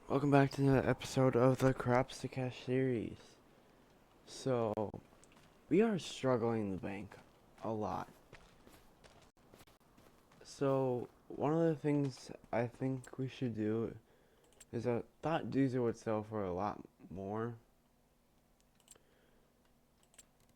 Welcome back to another episode of the Crops to Cash series. So, we are struggling in the bank a lot. So, one of the things I think we should do is I thought diesel would sell for a lot more.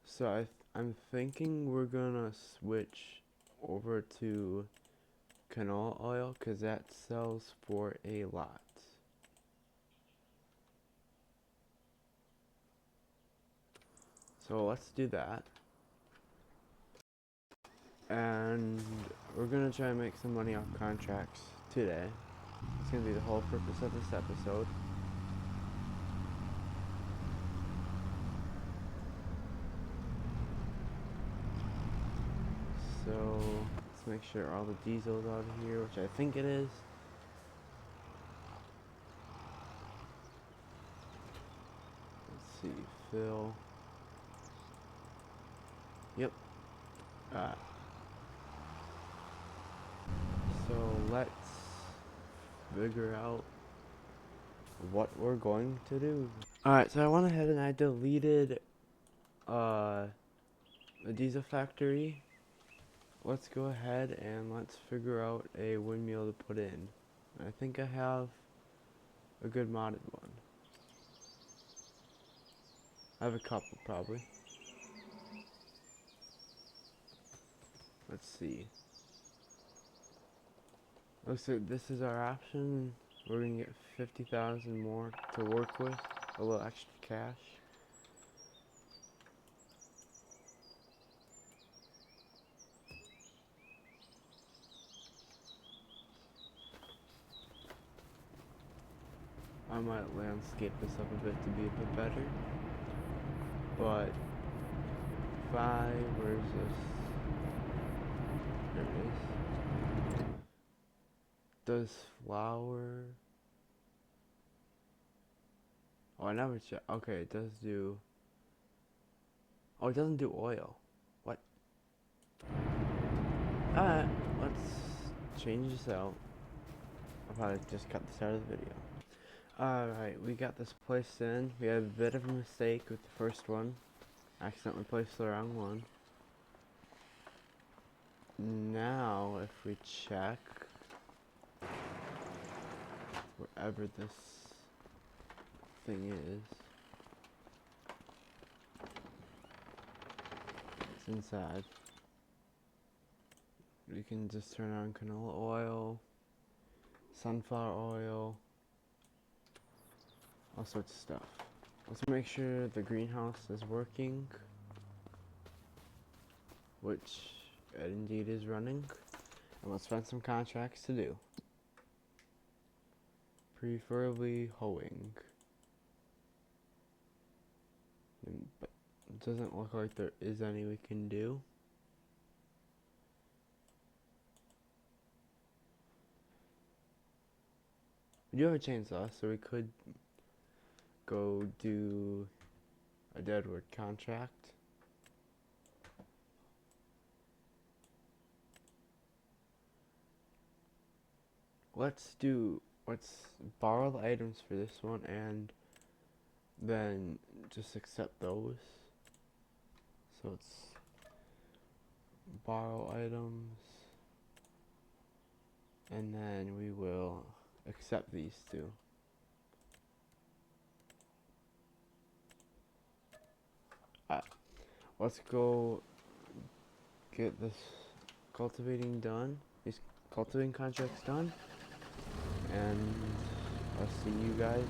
So I'm thinking we're gonna switch over to canola oil because that sells for a lot. So let's do that. And we're gonna try and make some money off contracts today. It's gonna be the whole purpose of this episode. So let's make sure all the diesel's out of here, which I think it is. Let's see, fill. Yep. So let's figure out what we're going to do. Alright, so I went ahead and I deleted the diesel factory. Let's go ahead and let's figure out a windmill to put in. I think I have a good modded one. I have a couple probably. Let's see. Looks like this is our option. We're gonna get 50,000 more to work with, a little extra cash. I might landscape this up a bit to be a bit better. But 5, where's this? There it is. Does flour? Oh, I never checked. Okay, it does do. Oh, it doesn't do oil. What? Alright, let's change this out. I'll probably just cut this out of the video. Alright, we got this placed in. We had a bit of a mistake with the first one. Accidentally placed the wrong one. Now, if we check wherever this thing is, it's inside. We can just turn on canola oil, sunflower oil, all sorts of stuff. Let's make sure the greenhouse is working, which it indeed is running, and let's find some contracts to do. Preferably hoeing. But it doesn't look like there is any we can do. We do have a chainsaw, so we could go do a deadwood contract. Let's borrow the items for this one and then just accept those. So it's borrow items and then we will accept these two. Let's go get this cultivating done, these cultivating contracts done, and I'll see you guys.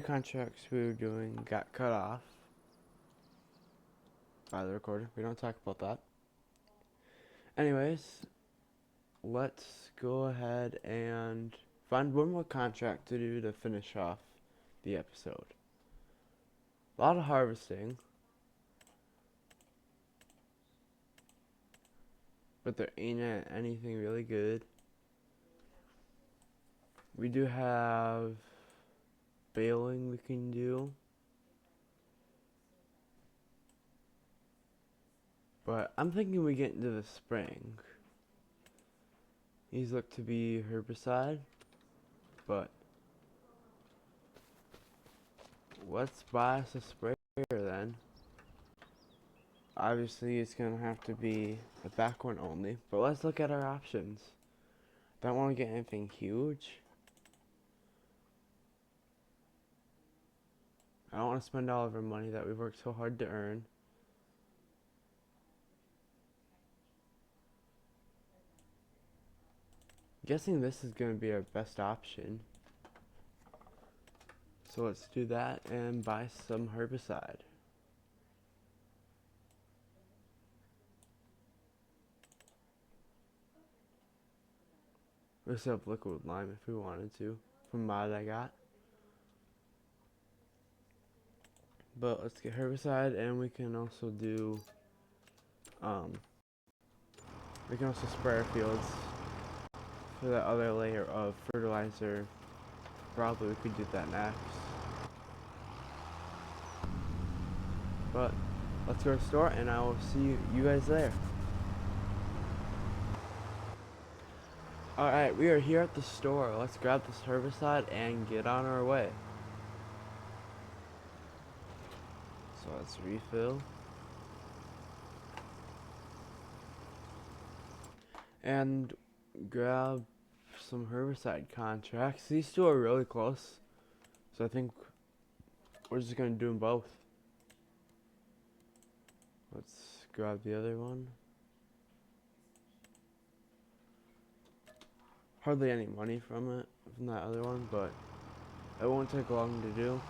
contracts we were doing got cut off by the recorder. We don't talk about that. Anyways, let's go ahead and find one more contract to do to finish off the episode. A lot of harvesting, but there ain't anything really good. We do have baling we can do, but I'm thinking we get into the spring. These look to be herbicide, but let's buy us a sprayer then. Obviously it's gonna have to be a back one only, but let's look at our options. Don't want to get anything huge. I don't want to spend all of our money that we've worked so hard to earn. I'm guessing this is going to be our best option. So let's do that and buy some herbicide. We also have liquid lime if we wanted to, from mod I got. But let's get herbicide, and we can also do, we can also spray our fields for that other layer of fertilizer. Probably we could do that next. But let's go to the store, and I will see you guys there. Alright, we are here at the store. Let's grab this herbicide and get on our way. So let's refill. And grab some herbicide contracts. These two are really close, so I think we're just gonna do them both. Let's grab the other one. Hardly any money from that other one, but it won't take long to do.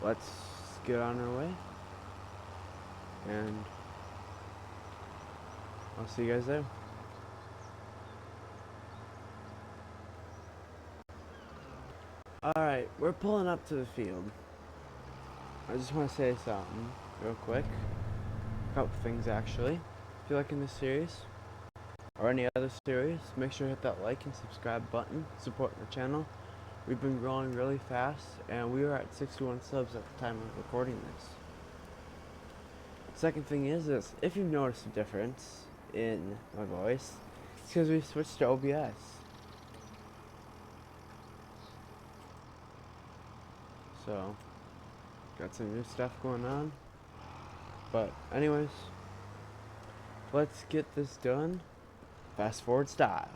Let's get on our way, and I'll see you guys there. Alright, we're pulling up to the field. I just want to say something real quick. A couple things actually. If you're liking this series, or any other series, make sure to hit that like and subscribe button, support the channel. We've been growing really fast, and we are at 61 subs at the time of recording this. Second thing is this: if you've noticed a difference in my voice, it's because we switched to OBS. So, got some new stuff going on. But anyways, let's get this done. Fast forward style.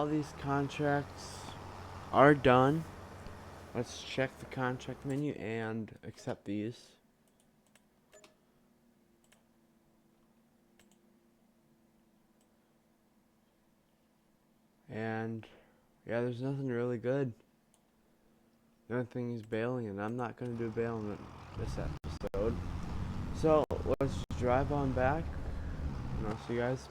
all these contracts are done. Let's check the contract menu and accept these. And yeah, there's nothing really good. The only thing is bailing, and I'm not going to do bailing this episode. So let's drive on back, and I'll see you guys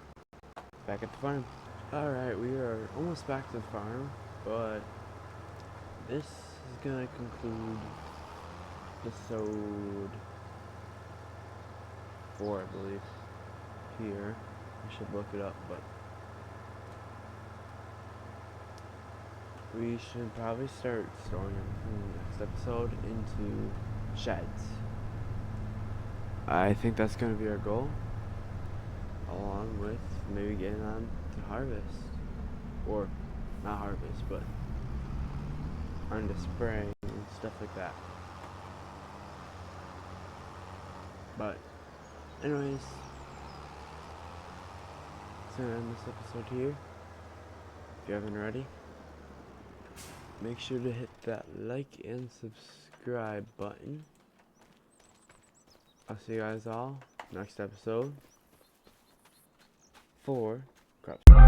back at the farm. Alright, we are almost back to the farm, but this is going to conclude episode 4, I believe, here. I should look it up, but we should probably start storing everything in the next episode into sheds. I think that's going to be our goal, along with maybe getting on to harvest, or not harvest, but on to spraying and stuff like that. But anyways, so I'm gonna end this episode here. If you haven't already, make sure to hit that like and subscribe button. I'll see you guys all next episode for crops.